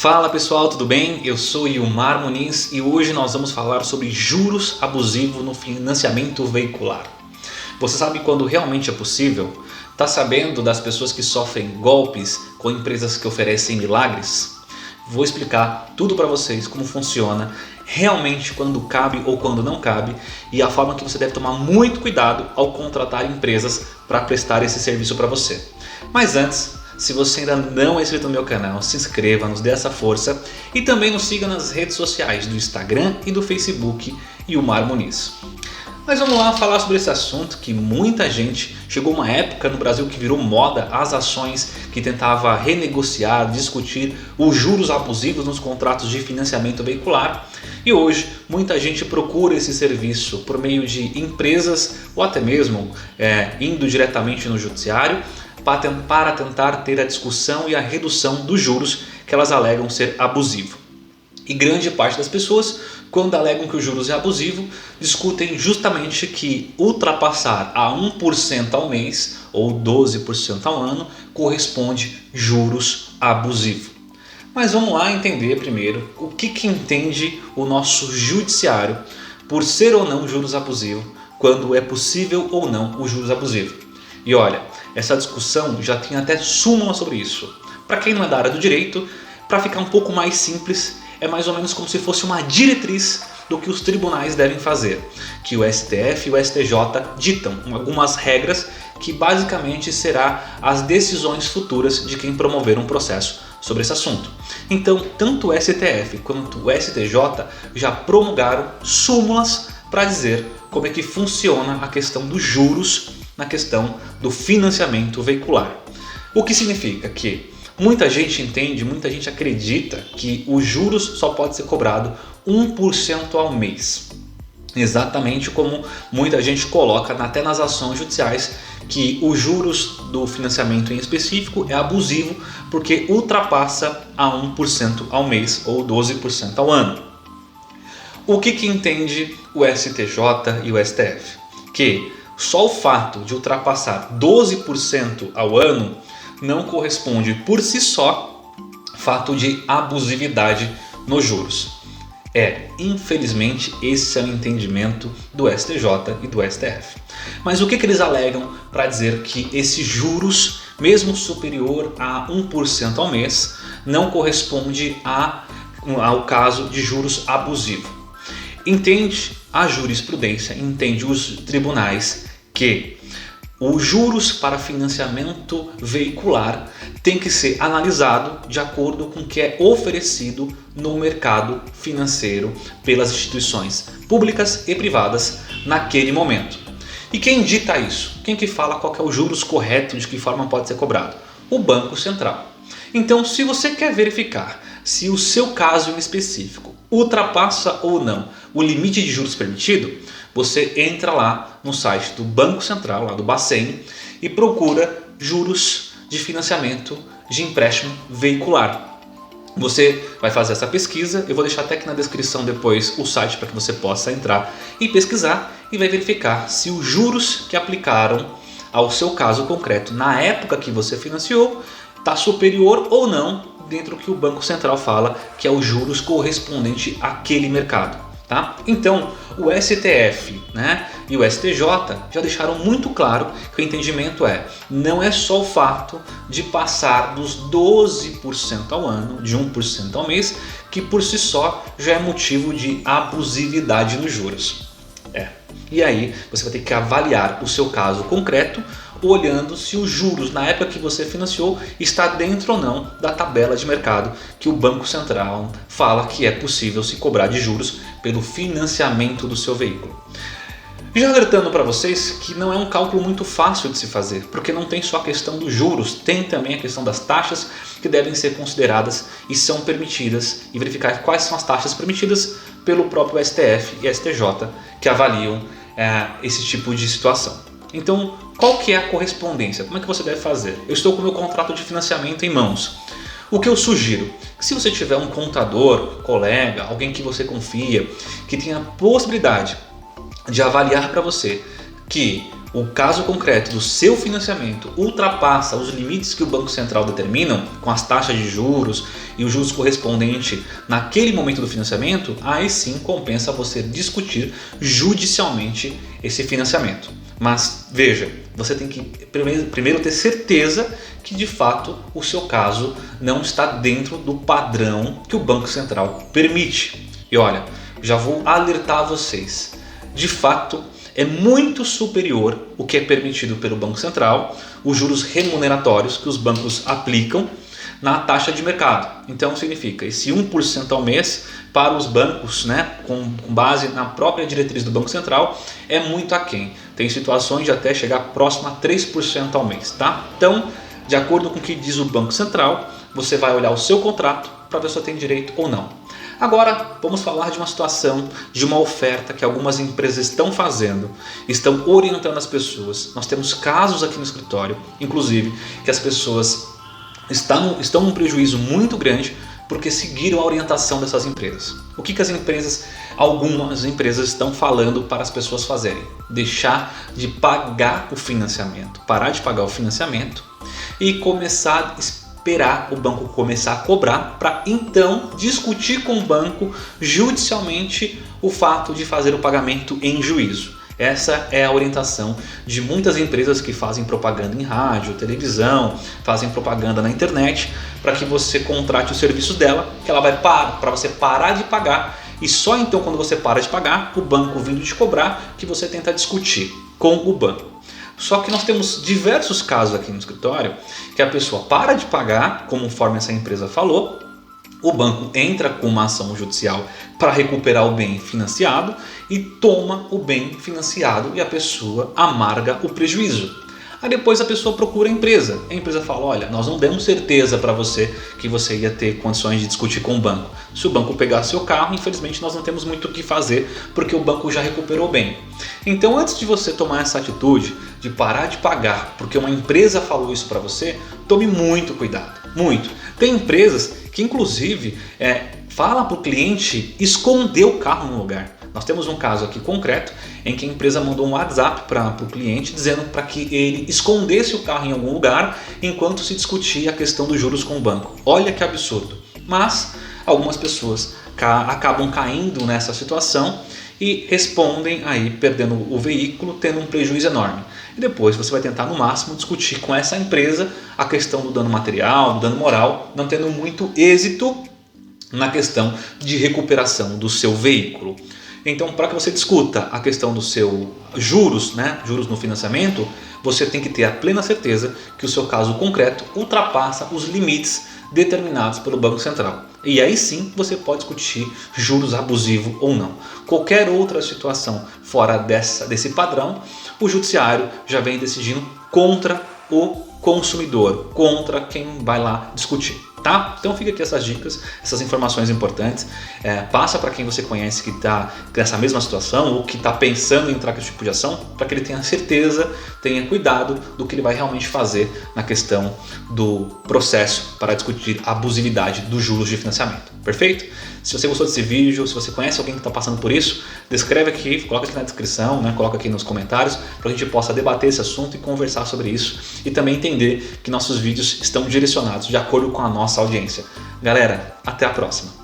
Fala pessoal, tudo bem? Eu sou Ilmar Muniz e hoje nós vamos falar sobre juros abusivos no financiamento veicular. Você sabe quando realmente é possível? Tá sabendo das pessoas que sofrem golpes com empresas que oferecem milagres? Vou explicar tudo para vocês como funciona realmente quando cabe ou quando não cabe e a forma que você deve tomar muito cuidado ao contratar empresas para prestar esse serviço para você. Mas antes, se você ainda não é inscrito no meu canal, se inscreva, nos dê essa força e também nos siga nas redes sociais do Instagram e do Facebook Ilmar Muniz. Mas vamos lá falar sobre esse assunto que muita gente, chegou uma época no Brasil que virou moda as ações que tentava renegociar, discutir os juros abusivos nos contratos de financiamento veicular e hoje muita gente procura esse serviço por meio de empresas ou até mesmo indo diretamente no judiciário para tentar ter a discussão e a redução dos juros que elas alegam ser abusivo. E grande parte das pessoas, quando alegam que o juros é abusivo, discutem justamente que ultrapassar a 1% ao mês ou 12% ao ano corresponde juros abusivo. Mas vamos lá entender primeiro o que entende o nosso judiciário por ser ou não juros abusivo, quando é possível ou não o juros abusivo. E olha, essa discussão já tem até súmula sobre isso. Para quem não é da área do direito, para ficar um pouco mais simples, é mais ou menos como se fosse uma diretriz do que os tribunais devem fazer, que o STF e o STJ ditam algumas regras que basicamente será as decisões futuras de quem promover um processo sobre esse assunto. Então, tanto o STF quanto o STJ já promulgaram súmulas para dizer como é que funciona a questão dos juros na questão do financiamento veicular. O que significa que muita gente entende, muita gente acredita que os juros só pode ser cobrado 1% ao mês. Exatamente como muita gente coloca até nas ações judiciais que os juros do financiamento em específico é abusivo porque ultrapassa a 1% ao mês ou 12% ao ano. O que entende o STJ e o STF? Que só o fato de ultrapassar 12% ao ano não corresponde por si só fato de abusividade nos juros. Infelizmente, esse é o entendimento do STJ e do STF. Mas o que eles alegam para dizer que esses juros, mesmo superior a 1% ao mês, não corresponde ao caso de juros abusivo? Entende a jurisprudência, entende os tribunais que os juros para financiamento veicular tem que ser analisado de acordo com o que é oferecido no mercado financeiro pelas instituições públicas e privadas naquele momento. E quem dita isso? Quem que fala qual que é o juros correto, de que forma pode ser cobrado? O Banco Central. Então, se você quer verificar se o seu caso em específico ultrapassa ou não o limite de juros permitido, você entra lá no site do Banco Central, lá do Bacen, e procura juros de financiamento de empréstimo veicular. Você vai fazer essa pesquisa, eu vou deixar até aqui na descrição depois o site para que você possa entrar e pesquisar e vai verificar se os juros que aplicaram ao seu caso concreto na época que você financiou está superior ou não dentro do que o Banco Central fala que é os juros correspondente àquele mercado. Tá? Então, o STF, e o STJ já deixaram muito claro que o entendimento não é só o fato de passar dos 12% ao ano, de 1% ao mês, que por si só já é motivo de abusividade nos juros. E aí você vai ter que avaliar o seu caso concreto, olhando se os juros na época que você financiou está dentro ou não da tabela de mercado que o Banco Central fala que é possível se cobrar de juros pelo financiamento do seu veículo. Já alertando para vocês que não é um cálculo muito fácil de se fazer, porque não tem só a questão dos juros, tem também a questão das taxas que devem ser consideradas e são permitidas, e verificar quais são as taxas permitidas pelo próprio STF e STJ que avaliam esse tipo de situação. Então, qual que é a correspondência? Como é que você deve fazer? Eu estou com o meu contrato de financiamento em mãos. O que eu sugiro? Que se você tiver um contador, colega, alguém que você confia, que tenha a possibilidade de avaliar para você que o caso concreto do seu financiamento ultrapassa os limites que o Banco Central determina, com as taxas de juros e o juros correspondente naquele momento do financiamento, aí sim compensa você discutir judicialmente esse financiamento. Mas veja, você tem que primeiro ter certeza que de fato o seu caso não está dentro do padrão que o Banco Central permite. E olha, já vou alertar vocês, de fato é muito superior o que é permitido pelo Banco Central, os juros remuneratórios que os bancos aplicam na taxa de mercado. Então significa esse 1% ao mês para os bancos, né, com base na própria diretriz do Banco Central, é muito aquém. Tem situações de até chegar próximo a 3% ao mês. Tá? Então, de acordo com o que diz o Banco Central, você vai olhar o seu contrato para ver se você tem direito ou não. Agora vamos falar de uma situação, de uma oferta que algumas empresas estão fazendo, estão orientando as pessoas. Nós temos casos aqui no escritório, inclusive, que as pessoas estão num prejuízo muito grande porque seguiram a orientação dessas empresas. O que algumas empresas estão falando para as pessoas fazerem? Deixar de pagar o financiamento, parar de pagar o financiamento e começar a esperar o banco começar a cobrar para então discutir com o banco judicialmente o fato de fazer o pagamento em juízo. Essa é a orientação de muitas empresas que fazem propaganda em rádio, televisão, fazem propaganda na internet para que você contrate os serviços dela, que ela vai para você parar de pagar e só então quando você para de pagar, o banco vindo te cobrar, que você tenta discutir com o banco. Só que nós temos diversos casos aqui no escritório que a pessoa para de pagar, conforme essa empresa falou, o banco entra com uma ação judicial para recuperar o bem financiado e toma o bem financiado e a pessoa amarga o prejuízo. Aí depois a pessoa procura a empresa fala, olha, nós não demos certeza para você que você ia ter condições de discutir com o banco. Se o banco pegar seu carro, infelizmente nós não temos muito o que fazer porque o banco já recuperou o bem. Então antes de você tomar essa atitude de parar de pagar porque uma empresa falou isso para você, tome muito cuidado, muito. Tem empresas que inclusive falam para o cliente esconder o carro no lugar. Nós temos um caso aqui concreto em que a empresa mandou um WhatsApp para o cliente dizendo para que ele escondesse o carro em algum lugar enquanto se discutia a questão dos juros com o banco. Olha que absurdo. Mas algumas pessoas acabam caindo nessa situação e respondem aí perdendo o veículo, tendo um prejuízo enorme. E depois você vai tentar no máximo discutir com essa empresa a questão do dano material, do dano moral, não tendo muito êxito na questão de recuperação do seu veículo. Então, para que você discuta a questão do seu juros, juros no financiamento, você tem que ter a plena certeza que o seu caso concreto ultrapassa os limites determinados pelo Banco Central. E aí sim você pode discutir juros abusivos ou não. Qualquer outra situação fora desse padrão, o judiciário já vem decidindo contra o consumidor, contra quem vai lá discutir. Tá? Então fica aqui essas dicas, essas informações importantes, passa para quem você conhece que está nessa mesma situação ou que está pensando em entrar com esse tipo de ação, para que ele tenha certeza, tenha cuidado do que ele vai realmente fazer na questão do processo para discutir a abusividade dos juros de financiamento. Perfeito? Se você gostou desse vídeo, se você conhece alguém que está passando por isso, descreve aqui, coloca aqui na descrição, coloca aqui nos comentários para a gente possa debater esse assunto e conversar sobre isso e também entender que nossos vídeos estão direcionados de acordo com a nossa audiência. Galera, até a próxima!